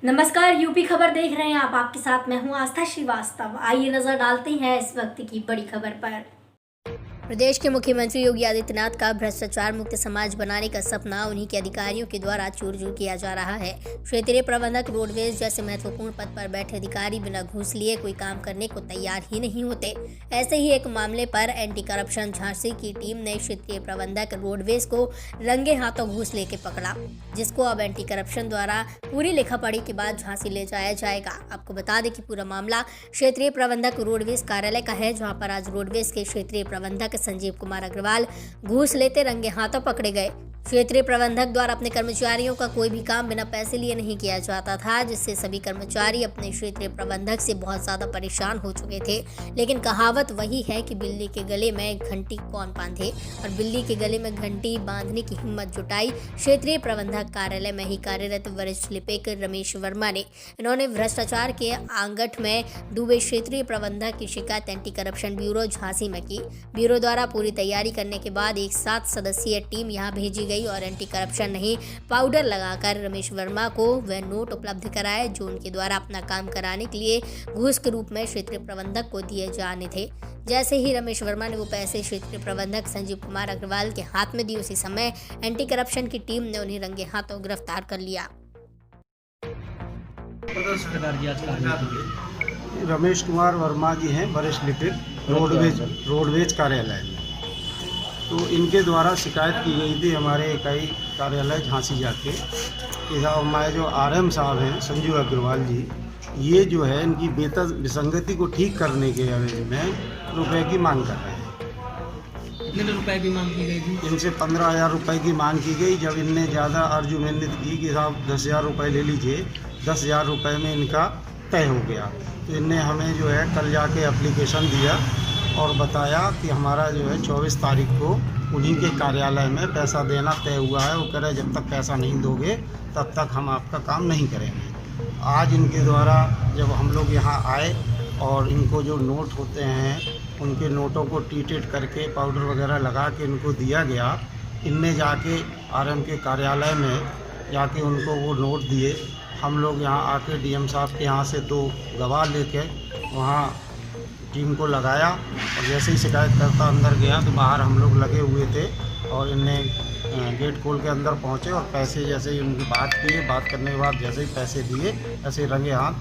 नमस्कार, यूपी खबर देख रहे हैं आप। आपके साथ मैं हूं आस्था श्रीवास्तव। आइए नजर डालते हैं इस वक्त की बड़ी खबर पर। प्रदेश के मुख्यमंत्री योगी आदित्यनाथ का भ्रष्टाचार मुक्त समाज बनाने का सपना उन्हीं के अधिकारियों के द्वारा चूर-चूर किया जा रहा है। क्षेत्रीय प्रबंधक, रोडवेज जैसे महत्वपूर्ण पद पर बैठे अधिकारी बिना घूस लिए कोई काम करने को तैयार ही नहीं होते। ऐसे ही एक मामले पर एंटी करप्शन झांसी की टीम ने क्षेत्रीय प्रबंधक रोडवेज को रंगे हाथों घूस लेके पकड़ा, जिसको अब एंटी करप्शन द्वारा पूरी लिखापढ़ी के बाद झांसी ले जाया जाएगा। आपको बता दें कि पूरा मामला क्षेत्रीय प्रबंधक रोडवेज कार्यालय का है, जहां पर आज रोडवेज के क्षेत्रीय प्रबंधक संजीव कुमार अग्रवाल घूस लेते रंगे हाथों पकड़े गए। क्षेत्रीय प्रबंधक द्वारा अपने कर्मचारियों का कोई भी काम बिना पैसे लिए नहीं किया जाता था, जिससे सभी कर्मचारी अपने क्षेत्रीय प्रबंधक से बहुत ज्यादा परेशान हो चुके थे। लेकिन कहावत वही है कि बिल्ली के गले में घंटी कौन बांधे, और बिल्ली के गले में घंटी बांधने की हिम्मत जुटाई क्षेत्रीय प्रबंधक कार्यालय में ही कार्यरत वरिष्ठ लिपिक रमेश वर्मा ने। इन्होंने भ्रष्टाचार के आंगठ में डूबे क्षेत्रीय प्रबंधक की शिकायत एंटी करप्शन ब्यूरो झांसी में की। ब्यूरो द्वारा पूरी तैयारी करने के बाद एक 7 सदस्यीय टीम यहाँ भेजी गई और एंटी करप्शन नहीं पाउडर लगाकर रमेश वर्मा को वह नोट उपलब्ध कराए जो उनके द्वारा अपना काम कराने के लिए घूस के रूप में क्षेत्रीय प्रबंधक को दिए जाने थे। जैसे ही रमेश वर्मा ने वो पैसे क्षेत्रीय प्रबंधक संजीव कुमार अग्रवाल के हाथ में दिए, उसी समय एंटी करप्शन की टीम ने उन्हें रंगे हाथों गिरफ्तार कर लिया। रमेश कुमार वर्मा जी हैं, वरिष्ठ लिपिक, रोडवेज कार्यालय में। तो इनके द्वारा शिकायत की गई थी हमारे इकाई कार्यालय झांसी जाके कि साहब हमारे जो RM साहब हैं संजीव अग्रवाल जी, ये जो है इनकी वेतन विसंगति को ठीक करने के एवज में रुपए की मांग कर रहे हैं। कितने रुपए की मांग की गई थी? इनसे 15,000 रुपये की मांग की गई। जब इनने ज़्यादा अर्जुमेंदित की कि साहब 10,000 रुपये ले लीजिए, 10,000 रुपये में इनका तय हो गया। तो इनने हमें जो है कल जाके एप्लीकेशन दिया और बताया कि हमारा जो है 24 तारीख को उन्हीं के कार्यालय में पैसा देना तय हुआ है। वो कह रहे जब तक पैसा नहीं दोगे तब तक हम आपका काम नहीं करेंगे। आज इनके द्वारा जब हम लोग यहाँ आए और इनको जो नोट होते हैं उनके नोटों को ट्रीटेड करके पाउडर वगैरह लगा के इनको दिया गया। इनने जाके RM के कार्यालय में जाके उनको वो नोट दिए। हम लोग यहाँ आके DM साहब के यहाँ से 2 गवाह लेके वहाँ टीम को लगाया और जैसे ही शिकायतकर्ता अंदर गया तो बाहर हम लोग लगे हुए थे और इनने गेट खोल के अंदर पहुँचे और पैसे जैसे ही उनकी बात की, बात करने के बाद जैसे ही पैसे दिए ऐसे रंगे हाथ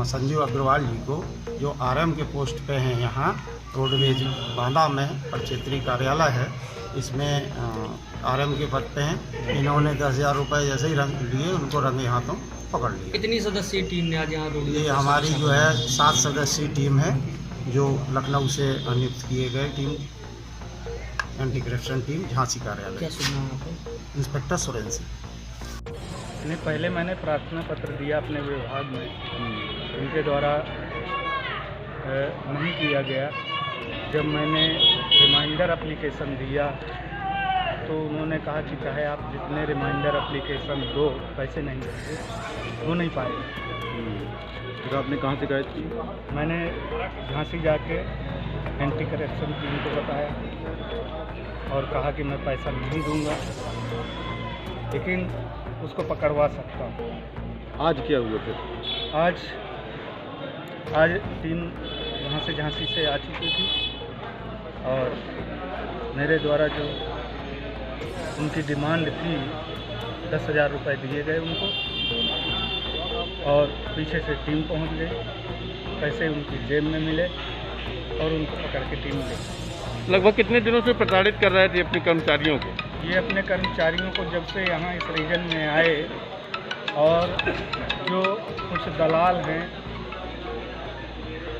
संजीव अग्रवाल जी को जो RM के पोस्ट पे हैं यहाँ रोडवेज बांदा में क्षेत्रीय कार्यालय है, इसमें RM के पद पे हैं। इन्होंने 10,000 रुपये जैसे ही लिए उनको रंगे हाथों पकड़ लिया। कितनी सदस्यीय टीम ने आज यहाँ रोडवेज? ये हमारी जो है 7 सदस्यीय टीम है जो लखनऊ से नियुक्त किए गए team, anti corruption team Jhansi कार्यालय। क्या सुना आपको? इंस्पेक्टर सुरेंद्र सिंह। नहीं, पहले मैंने प्रार्थना पत्र दिया अपने विभाग में, उनके द्वारा नहीं किया गया। जब मैंने रिमाइंडर एप्लीकेशन दिया तो उन्होंने कहा कि चाहे आप जितने रिमाइंडर एप्लीकेशन दो, पैसे नहीं देंगे, हो नहीं पाएगा। फिर आपने कहाँ शिकायत की? मैंने झांसी जाके एंटी करप्शन टीम को बताया और कहा कि मैं पैसा नहीं दूंगा, लेकिन उसको पकड़वा सकता हूँ। आज क्या हुआ फिर? आज टीम वहाँ से झांसी से आ चुकी थी और मेरे द्वारा जो उनकी डिमांड थी 10,000 रुपये दिए गए उनको, और पीछे से टीम पहुंच गई। पैसे उनकी जेब में मिले और उनको पकड़ के टीम ले गई। लगभग कितने दिनों से प्रताड़ित कर रहे थे अपने कर्मचारियों को? ये अपने कर्मचारियों को जब से यहाँ इस रीजन में आए, और जो कुछ दलाल हैं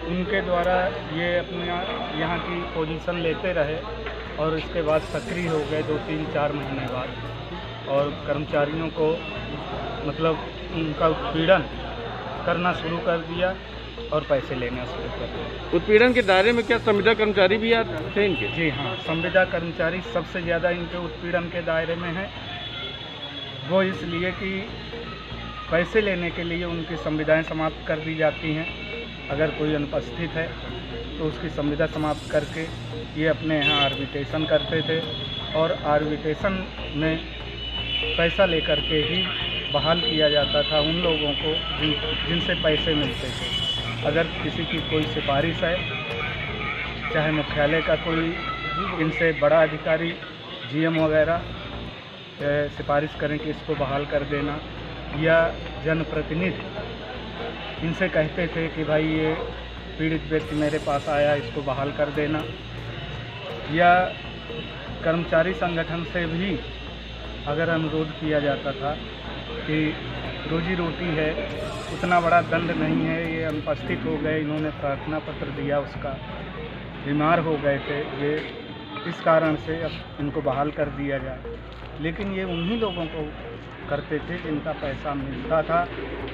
उनके द्वारा ये अपने यहाँ की पोजीशन लेते रहे और इसके बाद सक्रिय हो गए 2-3-4 महीने बाद, और कर्मचारियों को मतलब उनका उत्पीड़न करना शुरू कर दिया और पैसे लेना शुरू कर दिया। उत्पीड़न के दायरे में क्या संविदा कर्मचारी भी आते थे इनके? जी हाँ, संविदा कर्मचारी सबसे ज़्यादा इनके उत्पीड़न के दायरे में है। वो इसलिए कि पैसे लेने के लिए उनकी संविदाएं समाप्त कर दी जाती हैं। अगर कोई अनुपस्थित है तो उसकी संविदा समाप्त करके ये अपने यहाँ आर्बिट्रेशन करते थे और आर्बिट्रेशन में पैसा लेकर के ही बहाल किया जाता था उन लोगों को जिनसे पैसे मिलते थे। अगर किसी की कोई सिफारिश है, चाहे मुख्यालय का कोई इनसे बड़ा अधिकारी जीएम वगैरह सिफारिश करें कि इसको बहाल कर देना, या जनप्रतिनिधि इनसे कहते थे कि भाई ये पीड़ित व्यक्ति मेरे पास आया, इसको बहाल कर देना, या कर्मचारी संगठन से भी अगर अनुरोध किया जाता था कि रोजी रोटी है, उतना बड़ा दंड नहीं है, ये अनुपस्थित हो गए, इन्होंने प्रार्थना पत्र दिया, उसका बीमार हो गए थे, ये इस कारण से अब इनको बहाल कर दिया जाए। लेकिन ये उन्हीं लोगों को करते थे जिनका पैसा मिलता था।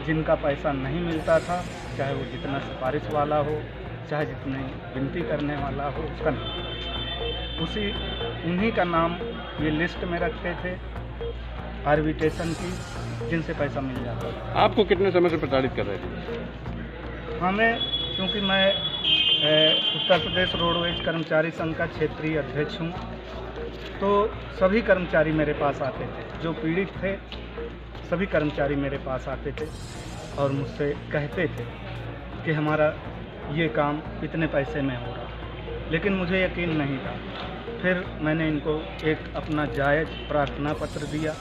जिनका पैसा नहीं मिलता था, चाहे वो जितना सिफारिश वाला हो, चाहे जितने विनती करने वाला हो, उसका नहीं, उन्हीं का नाम ये लिस्ट में रखते थे आर्बिट्रेशन की, जिनसे पैसा मिल जाता था। आपको कितने समय से प्रताड़ित कर रहे थे? हमें, क्योंकि मैं उत्तर प्रदेश रोडवेज कर्मचारी संघ का क्षेत्रीय अध्यक्ष हूँ, तो सभी कर्मचारी मेरे पास आते थे, जो पीड़ित थे सभी कर्मचारी मेरे पास आते थे और मुझसे कहते थे कि हमारा ये काम इतने पैसे में हो रहा, लेकिन मुझे यकीन नहीं था। फिर मैंने इनको एक अपना जायज़ प्रार्थना पत्र दिया,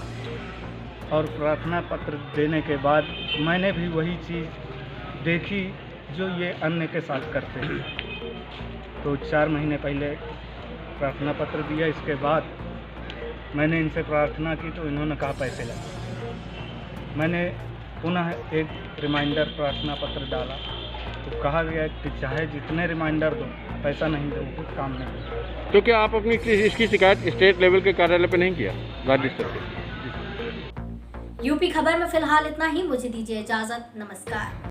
और प्रार्थना पत्र देने के बाद मैंने भी वही चीज़ देखी जो ये अन्य के साथ करते हैं। तो 4 महीने पहले प्रार्थना पत्र दिया, इसके बाद मैंने इनसे प्रार्थना की तो इन्होंने कहा पैसे लगे। मैंने पुनः एक रिमाइंडर प्रार्थना पत्र डाला तो कहा गया कि चाहे जितने रिमाइंडर दो, पैसा नहीं दो, कुछ काम नहीं दो। तो क्या आप अपनी इसकी शिकायत स्टेट लेवल के कार्यालय पे नहीं किया, राज्य स्तर पे? यूपी खबर में फिलहाल इतना ही। मुझे दीजिए इजाजत। नमस्कार।